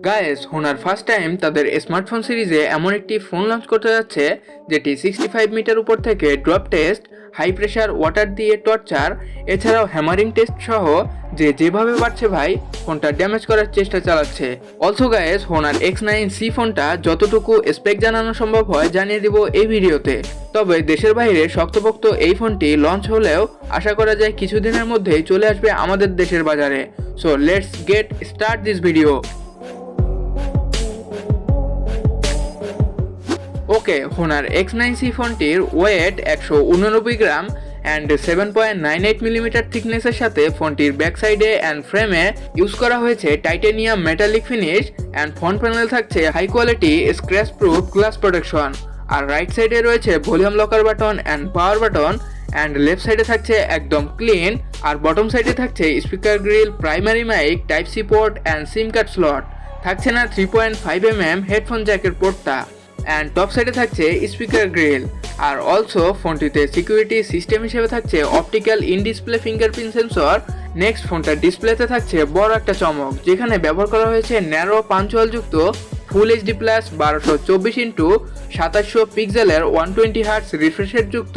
Guys Honor first time তাদের smartphone সিরিজে এমন একটি ফোন লঞ্চ করতে যাচ্ছে যেটি 65 মিটার উপর থেকে drop test, high pressure water দিয়ে টর্চার, এছাড়াও হ্যামারিং টেস্ট সহ যেভাবে পারছে ভাই ফোনটা ড্যামেজ করার চেষ্টা চালাচ্ছে। অলসো গায়েস হোনার X9C ফোনটা যতটুকু স্পেক জানানো সম্ভব হয় জানিয়ে দিব এই ভিডিওতে। তবে দেশের বাইরে শক্তপোক্ত এই ফোনটি লঞ্চ হলেও আশা করা যায় কিছুদিনের মধ্যেই চলে আসবে আমাদের দেশের বাজারে। So let's get start this video. Okay, Honor X9C ফোনটির ওয়েট 189 গ্রাম অ্যান্ড 7.98 মিলিমিটার থিকনেসের সাথে ফোনটির ব্যাক সাইডে অ্যান্ড ফ্রেমে ইউজ করা হয়েছে titanium metallic finish and front panel থাকছে high quality scratch proof glass protection. আর রাইট সাইডে রয়েছে volume locker button and power button, and left সাইডে থাকছে একদম ক্লিন। আর বটম সাইডে থাকছে speaker grill, primary mic, type C port and SIM card slot. থাকছে না 3.5mm হেডফোন জ্যাকের পোর্টটা, অ্যান্ড টপ সাইডে থাকছে স্পিকার গ্রিল। আর অলসো ফোনটিতে সিকিউরিটি সিস্টেম হিসেবে থাকছে optical in display fingerprint sensor. Next ফোনটার ডিসপ্লেতে থাকছে বড় একটা চমক, যেখানে ব্যবহার করা হয়েছে ন্যারো পাঞ্চুয়াল যুক্ত ফুল এইচডি প্লাস 1224x2700 পিক্সেলের 120 হার্টস রিফ্রেশ যুক্ত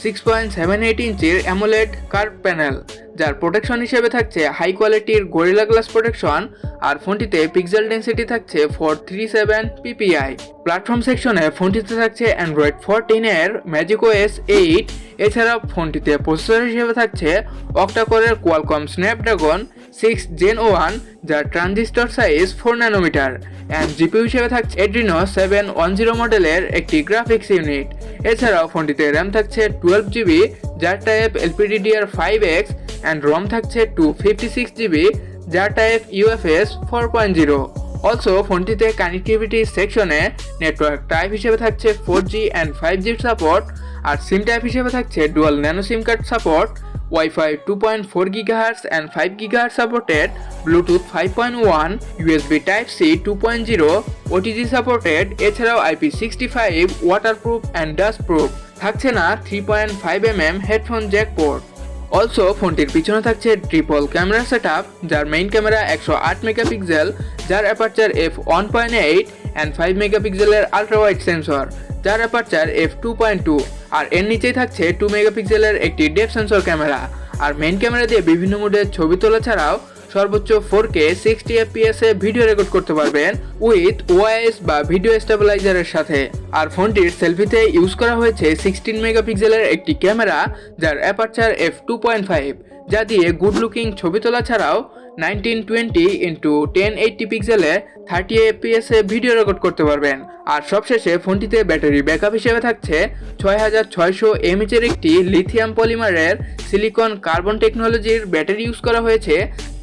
6.78 ইঞ্চির অ্যামোলেড কার্ভ প্যানেল, যার প্রোটেকশন হিসেবে থাকছে হাই কোয়ালিটির গরিলা গ্লাস প্রোটেকশন। আর ফোনটিতে পিক্সেল ডেন্সিটি থাকছে 437 ppi। প্ল্যাটফর্ম সেকশনে ফোনটিতে থাকছে অ্যান্ড্রয়েড 14 এর ম্যাজিক ওএস 8। এছাড়াও ফোনটিতে প্রসেসর হিসেবে থাকছে অক্টাকোরের কোয়ালকম স্ন্যাপড্রাগন 6 Gen 1, যার transistor size 4 nanometre, and GPU হিসেবে থাকছে Adreno 710 মডেলের একটি গ্রাফিক্স ইউনিট। এছাড়াও ফোনটিতে র্যাম থাকছে 12GB, যার টাইপ LPDDR5X, অ্যান্ড রম থাকছে 256GB, যার টাইপ UFS 4.0। অলসো ফোনটিতে কানেক্টিভিটি সেকশনে নেটওয়ার্ক টাইপ হিসেবে থাকছে 4G অ্যান্ড 5G সাপোর্ট, আর সিম টাইপ হিসেবে থাকছে dual nano SIM card support, Wi-Fi 2.4 GHz and 5 GHz supported, Bluetooth 5.1, USB Type-C 2.0, OTG supported, এছাড়াও IP65 waterproof and dust proof। থাকছে না 3.5mm headphone Jack port. Also ফোনটির পিছনে থাকছে triple camera setup, যার মেইন ক্যামেরা 108 মেগাপিক্সেল, যার aperture f1.8 and 5 মেগাপিক্সেলের ultra wide sensor, যার অ্যাপারচার f2.2। আর এর নিচেই থাকছে 2 মেগাপিক্সেলের একটি ডেপথ সেন্সর ক্যামেরা। আর মেইন ক্যামেরা দিয়ে বিভিন্ন মোডে ছবি তোলা ছাড়াও সর্বোচ্চ 4K 60 fps এ ভিডিও রেকর্ড করতে পারবেন উইথ ওআইএস বা ভিডিও স্টেবিলাইজারের সাথে। আর ফোনটির সেলফিতে ইউজ করা হয়েছে 16 মেগাপিক্সেলের একটি ক্যামেরা, যার অ্যাপারচার f2.5, যা দিয়ে গুড লুকিং ছবি তোলা ছাড়াও 1920x1080 পিক্সেলে 30 fps এ ভিডিও রেকর্ড করতে পারবেন। আর সবশেষে ফোনটিতে ব্যাটারি ব্যাকআপ হিসেবে থাকছে 6600 mAh এর একটি লিথিয়াম পলিমারের সিলিকন কার্বন টেকনোলজির ব্যাটারি ইউজ করা হয়েছে,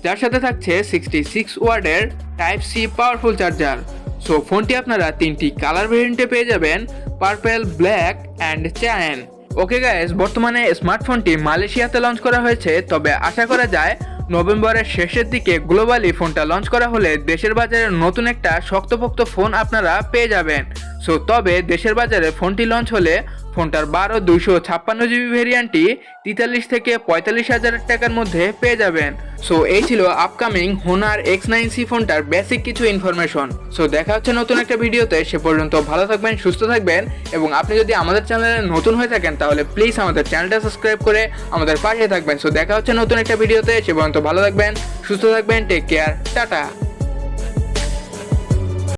যার সাথে থাকছে 66 ওয়াটের type C powerful charger. So ফোনটি আপনারা 3টি কালার ভেরিয়েন্টে পেয়ে যাবেন, purple, black and cyan. Okay guys, বর্তমানে স্মার্টফোনটি মালয়েশিয়াতে লঞ্চ করা হয়েছে, তবে আশা করা যায় নভেম্বরের শেষের দিকে গ্লোবালি ফোনটা লঞ্চ করা হলে দেশের বাজারে নতুন একটা শক্তপোক্ত ফোন আপনারা পেয়ে যাবেন। সো তবে দেশের বাজারে ফোনটি লঞ্চ হলে ফোনটার 256GB ভেরিয়েন্টটি 43 থেকে 45 হাজার টাকার মধ্যে পেয়ে যাবেন। সো এই ছিল আপকামিং হোনার X9C ফোনটার বেসিক কিছু ইনফরমেশন। সো দেখা হচ্ছে নতুন একটা ভিডিওতে, সে পর্যন্ত ভালো থাকবেন, সুস্থ থাকবেন, এবং আপনি যদি আমাদের চ্যানেলে নতুন হয়ে থাকেন তাহলে প্লিজ আমাদের চ্যানেলটা সাবস্ক্রাইব করে আমাদের পাশে থাকবেন। সো দেখা হচ্ছে নতুন একটা ভিডিওতে, সে পর্যন্ত ভালো থাকবেন, সুস্থ থাকবেন, টেক কেয়ার, টাটা।